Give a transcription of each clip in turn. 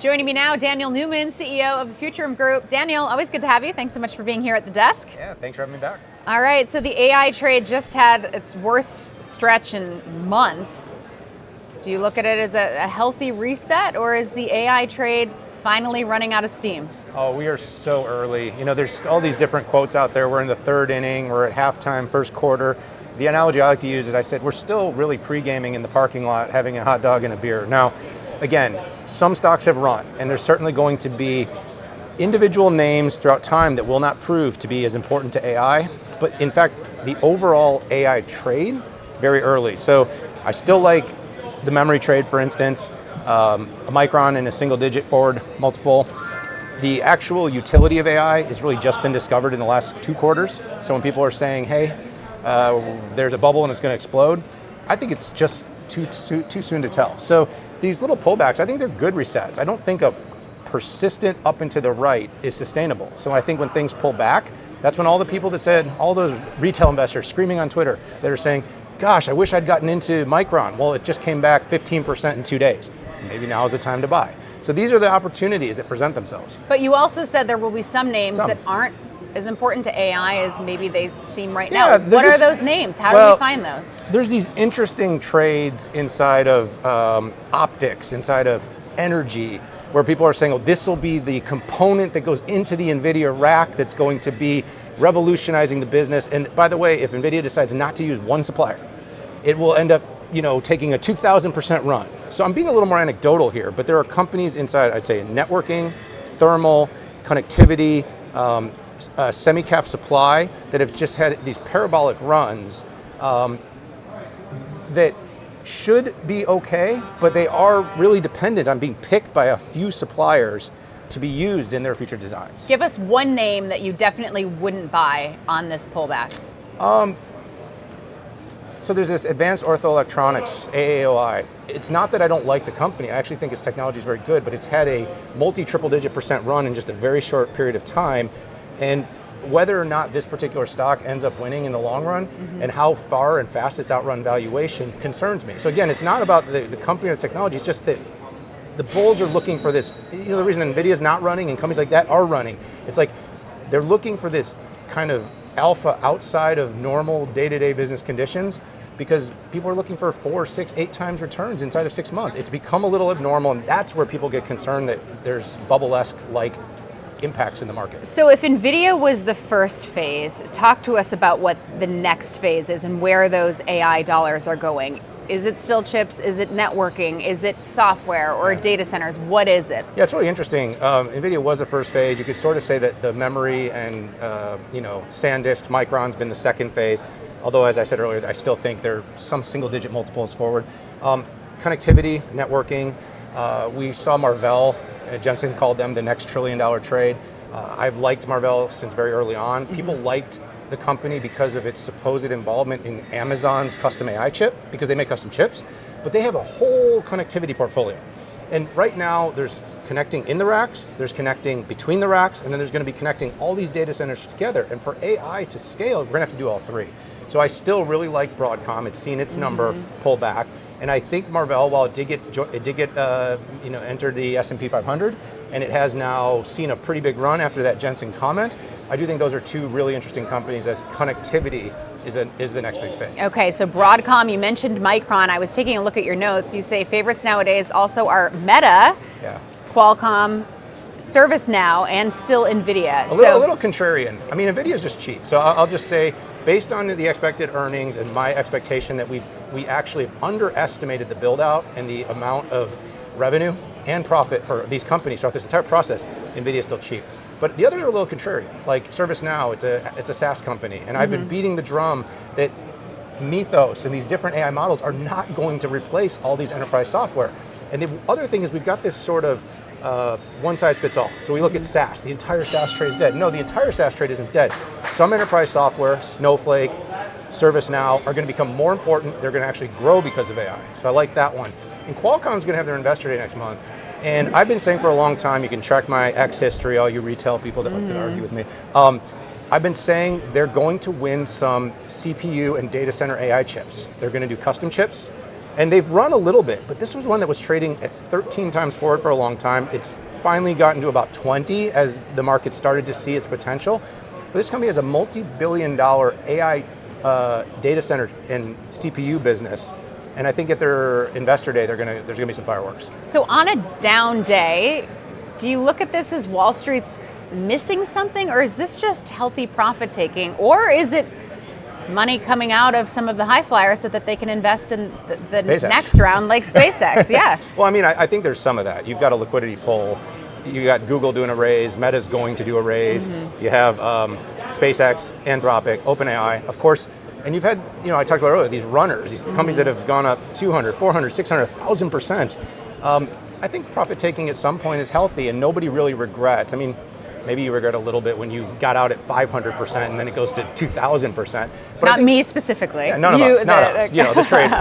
Joining me now, Daniel Newman, CEO of the Futurum Group. Daniel, always good to have you. Thanks so much for being here at the desk. Yeah, thanks for having me back. All right, so the AI trade just had its worst stretch in months. Do you look at it as a healthy reset, or is the AI trade finally running out of steam? Oh, we are so early. You know, there's all these different quotes out there. We're in the third inning, we're at halftime, first quarter. The analogy I like to use is I said, we're still really pre-gaming in the parking lot, having a hot dog and a beer. Now, again, some stocks have run, and there's certainly going to be individual names throughout time that will not prove to be as important to AI. But in fact, the overall AI trade, very early. So I still like the memory trade, for instance, a Micron in a single digit forward multiple. The actual utility of AI has really just been discovered in the last 2 quarters. So when people are saying, hey, there's a bubble and it's going to explode, I think it's just too soon to tell. So these little pullbacks, I think they're good resets. I don't think a persistent up and to the right is sustainable. So I think when things pull back, that's when all the people that said, all those retail investors screaming on Twitter that are saying, gosh, I wish I'd gotten into Micron. Well, it just came back 15% in 2 days. Maybe now is the time to buy. So these are the opportunities that present themselves. But you also said there will be some names that aren't as important to AI as maybe they seem right now. What are those names? How do we find those? There's these interesting trades inside of optics, inside of energy, where people are saying, oh, this will be the component that goes into the Nvidia rack that's going to be revolutionizing the business. And by the way, if Nvidia decides not to use one supplier, it will end up taking a 2,000% run. So I'm being a little more anecdotal here, but there are companies inside, I'd say, networking, thermal, connectivity, semi-cap supply that have just had these parabolic runs that should be okay, but they are really dependent on being picked by a few suppliers to be used in their future designs. Give us one name that you definitely wouldn't buy on this pullback. So there's this Advanced Orthoelectronics, AAOI. It's not that I don't like the company. I actually think its technology is very good, but it's had a multi-triple-digit % run in just a very short period of time. And whether or not this particular stock ends up winning in the long run and how far and fast it's outrun valuation concerns me. So again, it's not about the company or the technology, it's just that the bulls are looking for this. The reason Nvidia is not running and companies like that are running, it's like they're looking for this kind of alpha outside of normal day-to-day business conditions, because people are looking for 4, 6, 8 times returns inside of 6 months. It's become a little abnormal, and that's where people get concerned that there's bubble-esque like impacts in the market. So if Nvidia was the first phase, talk to us about what the next phase is and where those AI dollars are going. Is it still chips? Is it networking? Is it software or data centers? What is it? Yeah, it's really interesting. Nvidia was the first phase. You could sort of say that the memory and SanDisk, Micron's been the second phase. Although, as I said earlier, I still think there are some single-digit multiples forward. Connectivity, networking. We saw Marvell. Jensen called them the next $1 trillion trade. I've liked Marvell since very early on. People liked the company because of its supposed involvement in Amazon's custom AI chip, because they make custom chips, but they have a whole connectivity portfolio. And right now there's connecting in the racks, there's connecting between the racks, and then there's going to be connecting all these data centers together. And for AI to scale, we're going to have to do all three. So I still really like Broadcom. It's seen its number pull back. And I think Marvell, while it did get entered the S&P 500, and it has now seen a pretty big run after that Jensen comment, I do think those are 2 really interesting companies, as connectivity is the next big phase. Okay, so Broadcom, you mentioned Micron. I was taking a look at your notes. You say favorites nowadays also are Meta, Qualcomm, ServiceNow, and still Nvidia. A little contrarian. I mean, Nvidia is just cheap. So I'll just say, based on the expected earnings and my expectation that we actually underestimated the build out and the amount of revenue and profit for these companies throughout this entire process, Nvidia is still cheap. But the others are a little contrarian. Like ServiceNow, it's a SaaS company, and I've been beating the drum that Mythos and these different AI models are not going to replace all these enterprise software. And the other thing is, we've got this sort of one size fits all. So we look at SaaS, the entire SaaS trade is dead. No, the entire SaaS trade isn't dead. Some enterprise software, Snowflake, ServiceNow, are going to become more important. They're going to actually grow because of AI. So I like that one. And Qualcomm's going to have their investor day next month. And I've been saying for a long time, you can track my X history, all you retail people that like to argue with me. I've been saying they're going to win some CPU and data center AI chips. They're going to do custom chips. And they've run a little bit, but this was one that was trading at 13 times forward for a long time. It's finally gotten to about 20 as the market started to see its potential. But this company has a multi-billion-dollar AI data center and CPU business. And I think at their investor day, there's going to be some fireworks. So on a down day, do you look at this as Wall Street's missing something, or is this just healthy profit taking, or is it money coming out of some of the high flyers so that they can invest in the next round, like SpaceX? Yeah. Well, I mean, I think there's some of that. You've got a liquidity pull. You got Google doing a raise. Meta's going to do a raise. You have SpaceX, Anthropic, OpenAI, of course. And you've had, I talked about earlier, these runners, these companies that have gone up 200, 400, 600, 1,000%. I think profit taking at some point is healthy, and nobody really regrets. I mean, maybe you regret a little bit when you got out at 500% and then it goes to 2,000%. But Not me specifically. Yeah, none of us, not us, the trade.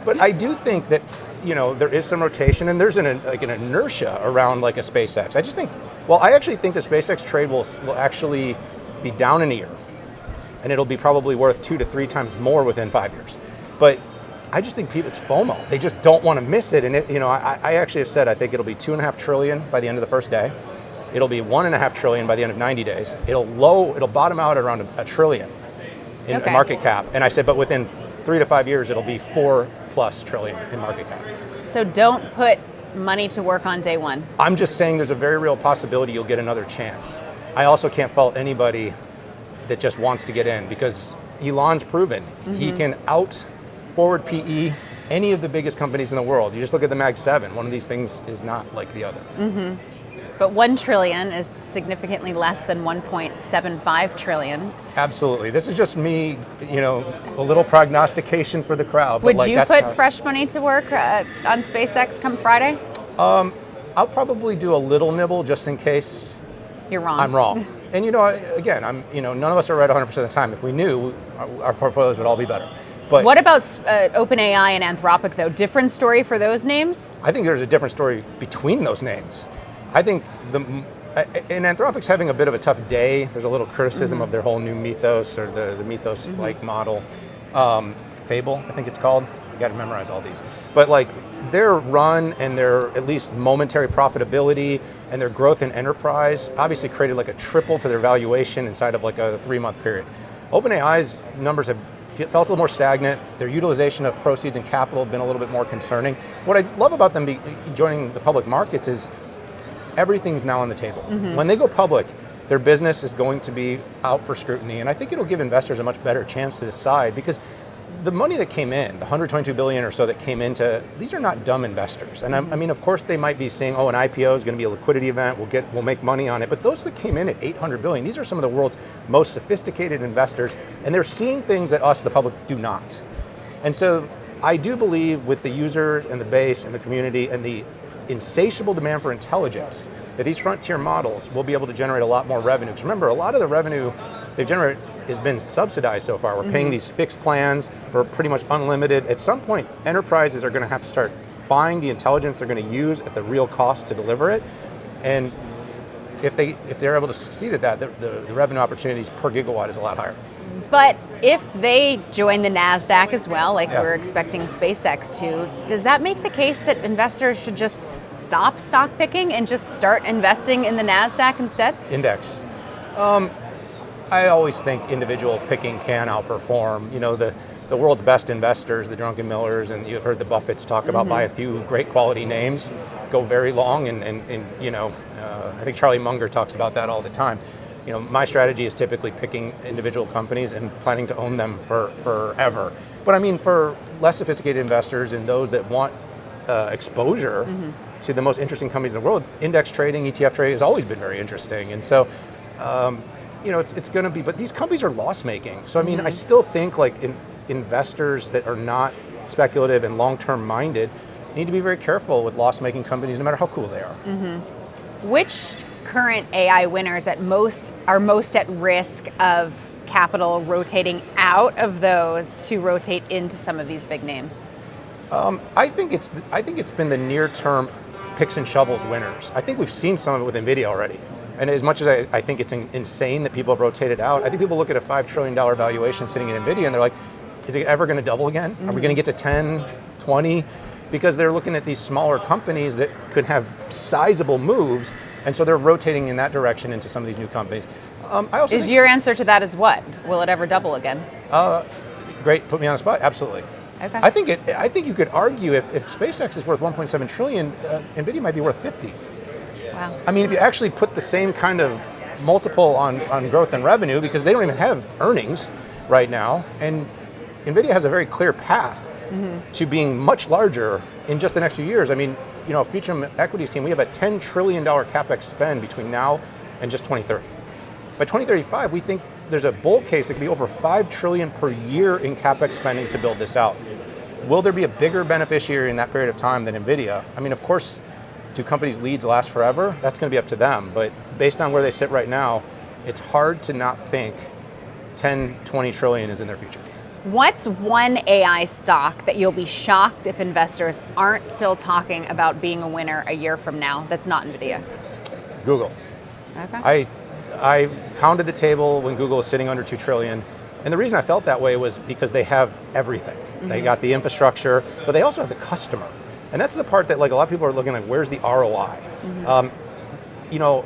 But I do think that, there is some rotation, and there's an inertia around like a SpaceX. I actually think the SpaceX trade will actually be down in a year, and it'll be probably worth 2 to 3 times more within 5 years. But I just think it's FOMO. They just don't want to miss it. And I actually have said I think it'll be $2.5 trillion by the end of the first day. It'll be $1.5 trillion by the end of 90 days. It'll bottom out around $1 trillion in market cap. And I said, but within 3 to 5 years, it'll be $4+ trillion in market cap. So don't put money to work on day one. I'm just saying there's a very real possibility you'll get another chance. I also can't fault anybody that just wants to get in, because Elon's proven he can out forward PE any of the biggest companies in the world. You just look at the Mag 7. One of these things is not like the other. But 1 trillion is significantly less than 1.75 trillion. Absolutely. This is just me, a little prognostication for the crowd. Would you put fresh money to work on SpaceX come Friday? I'll probably do a little nibble just in case you're wrong. I'm wrong. And again, none of us are right 100% of the time. If we knew, our portfolios would all be better. But what about OpenAI and Anthropic, though? Different story for those names? I think there's a different story between those names. I think and Anthropic's having a bit of a tough day. There's a little criticism of their whole new Mythos, or the Mythos-like model. Fable, I think it's called. You got to memorize all these. But their run and their at least momentary profitability and their growth in enterprise obviously created a triple to their valuation inside of a 3-month period. OpenAI's numbers have felt a little more stagnant. Their utilization of proceeds and capital have been a little bit more concerning. What I love about them joining the public markets is everything's now on the table. When they go public, their business is going to be out for scrutiny, and I think it'll give investors a much better chance to decide, because the money that came in, the $122 billion or so that came into, these are not dumb investors. And I mean, of course, they might be saying, an IPO is going to be a liquidity event. We'll make money on it. But those that came in at $800 billion, these are some of the world's most sophisticated investors, and they're seeing things that us, the public, do not. And so I do believe with the user and the base and the community and the insatiable demand for intelligence, that these frontier models will be able to generate a lot more revenue. Because remember, a lot of the revenue they've generated has been subsidized so far. We're paying these fixed plans for pretty much unlimited. At some point, enterprises are going to have to start buying the intelligence they're going to use at the real cost to deliver it. And if they're able to succeed at that, the revenue opportunities per gigawatt is a lot higher. But if they join the NASDAQ as well, we're expecting SpaceX to, does that make the case that investors should just stop stock picking and just start investing in the NASDAQ instead? Index. I always think individual picking can outperform. The world's best investors, the Drunken Millers, and you've heard the Buffetts talk about buy a few great quality names, go very long, and I think Charlie Munger talks about that all the time. My strategy is typically picking individual companies and planning to own them for forever. But I mean, for less sophisticated investors and those that want exposure to the most interesting companies in the world, index trading, ETF trading has always been very interesting. And so, it's going to be, but these companies are loss-making. So I mean, I still think investors that are not speculative and long-term minded need to be very careful with loss-making companies, no matter how cool they are. Which current AI winners are most at risk of capital rotating out of those to rotate into some of these big names? I think it's been the near-term picks and shovels winners. I think we've seen some of it with Nvidia already. And as much as I think it's insane that people have rotated out, I think people look at a $5 trillion valuation sitting in Nvidia and they're like, is it ever going to double again? Are we going to get to 10, 20, because they're looking at these smaller companies that could have sizable moves, and so they're rotating in that direction into some of these new companies. I also Is your answer to that is what? Will it ever double again? Great, put me on the spot. Absolutely. Okay. I think you could argue if SpaceX is worth 1.7 trillion, Nvidia might be worth 50. Wow. I mean, if you actually put the same kind of multiple on growth and revenue, because they don't even have earnings right now, and Nvidia has a very clear path to being much larger in just the next few years. I mean, Future Equities team, we have a $10 trillion CapEx spend between now and just 2030. By 2035, we think there's a bull case that could be over $5 trillion per year in CapEx spending to build this out. Will there be a bigger beneficiary in that period of time than Nvidia? I mean, of course, do companies' leads last forever? That's going to be up to them. But based on where they sit right now, it's hard to not think 10, 20 trillion is in their future. What's one AI stock that you'll be shocked if investors aren't still talking about being a winner a year from now that's not Nvidia? Google. Okay. I pounded the table when Google was sitting under 2 trillion. And the reason I felt that way was because they have everything. They got the infrastructure, but they also have the customer. And that's the part that a lot of people are looking at, where's the ROI?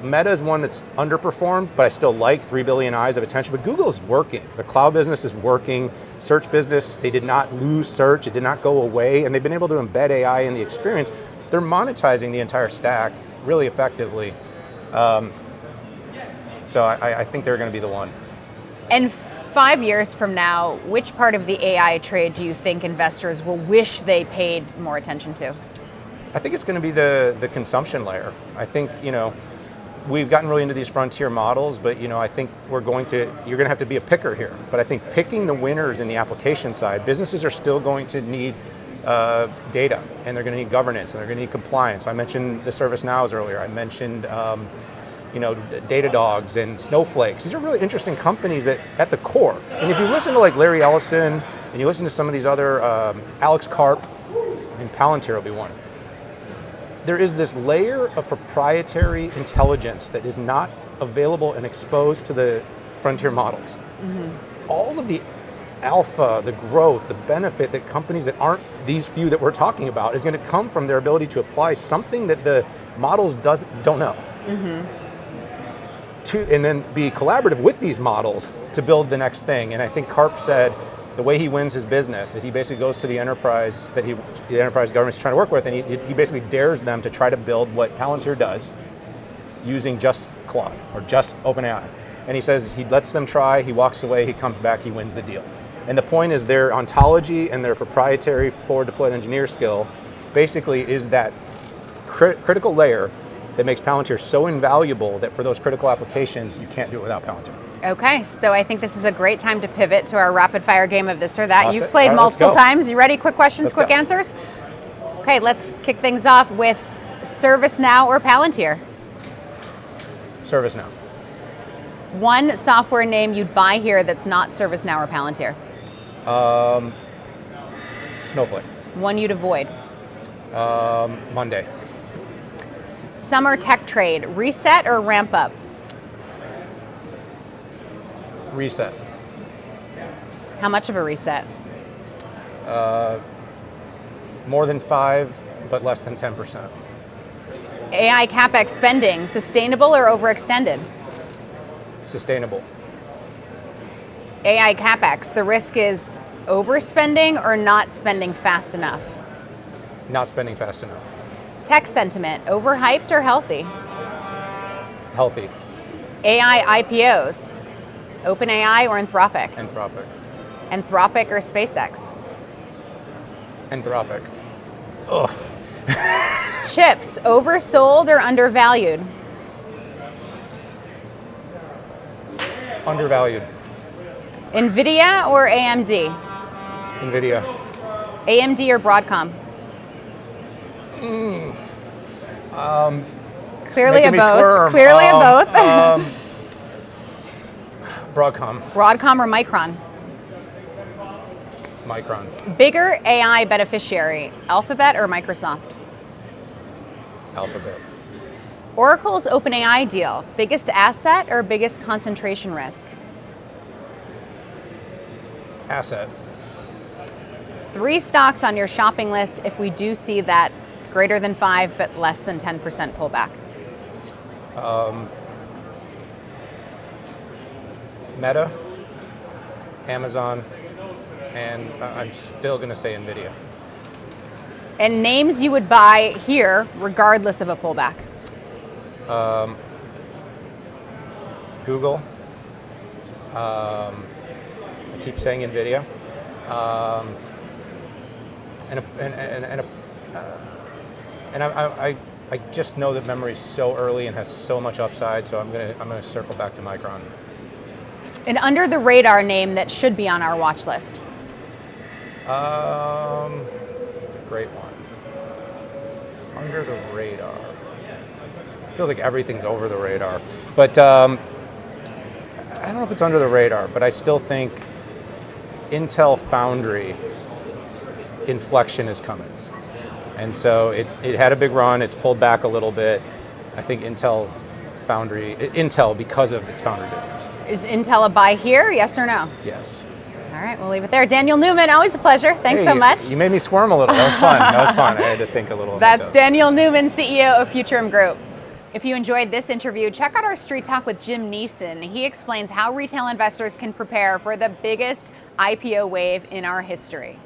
Meta is one that's underperformed, but I still like 3 billion eyes of attention. But Google is working. The cloud business is working. Search business, they did not lose search. It did not go away. And they've been able to embed AI in the experience. They're monetizing the entire stack really effectively. So I think they're going to be the one. And 5 years from now, which part of the AI trade do you think investors will wish they paid more attention to? I think it's going to be the consumption layer. I think, we've gotten really into these frontier models, but I think you're going to have to be a picker here. But I think picking the winners in the application side, businesses are still going to need data, and they're going to need governance, and they're going to need compliance. I mentioned the ServiceNows earlier. I mentioned Datadogs and Snowflakes. These are really interesting companies that at the core. And if you listen to Larry Ellison, and you listen to some of these other, Alex Karp, and Palantir will be one. There is this layer of proprietary intelligence that is not available and exposed to the frontier models. All of the alpha, the growth, the benefit that companies that aren't these few that we're talking about is going to come from their ability to apply something that the models don't know. And then be collaborative with these models to build the next thing. And I think Karp said the way he wins his business is he basically goes to the enterprise that the enterprise government's trying to work with, and he basically dares them to try to build what Palantir does using just Claude or just OpenAI. And he says he lets them try, he walks away, he comes back, he wins the deal. And the point is their ontology and their proprietary forward deployed engineer skill basically is that critical layer that makes Palantir so invaluable that for those critical applications, you can't do it without Palantir. Okay, so I think this is a great time to pivot to our rapid fire game of this or that. You've played All right, multiple times. You ready? Quick questions, quick go. answers? Okay, let's kick things off with ServiceNow or Palantir. ServiceNow. One software name you'd buy here that's not ServiceNow or Palantir. Snowflake. One you'd avoid. Monday. Summer tech trade, reset or ramp up? Reset. How much of a reset? More than 5, but less than 10%. AI CapEx spending, sustainable or overextended? Sustainable. AI CapEx, the risk is overspending or not spending fast enough? Not spending fast enough. Tech sentiment, overhyped or healthy? Healthy. AI IPOs, OpenAI or Anthropic? Anthropic. Anthropic or SpaceX? Anthropic. Ugh. Chips, oversold or undervalued? Undervalued. Nvidia or AMD? Nvidia. AMD or Broadcom? Clearly a both. Clearly a both. Broadcom. Broadcom or Micron? Micron. Bigger AI beneficiary, Alphabet or Microsoft? Alphabet. Oracle's OpenAI deal, biggest asset or biggest concentration risk? Asset. 3 stocks on your shopping list if we do see that greater than 5 but less than 10% pullback. Meta, Amazon, and I'm still going to say Nvidia. And names you would buy here regardless of a pullback. Google. I keep saying Nvidia. I just know that memory is so early and has so much upside, so I'm gonna circle back to Micron. An under the radar name that should be on our watch list. It's a great one. Under the radar. Feels like everything's over the radar, but I don't know if it's under the radar. But I still think Intel Foundry inflection is coming, and so it had a big run. It's pulled back a little bit. I think Intel because of its foundry business. Is Intel a buy here? Yes or no? Yes. All right, we'll leave it there. Daniel Newman, always a pleasure. Thanks so much. You made me squirm a little. That was fun. That was fun. I had to think a little. That's Daniel Newman, CEO of Futurum Group. If you enjoyed this interview, check out our Street Talk with Jim Neeson. He explains how retail investors can prepare for the biggest IPO wave in our history.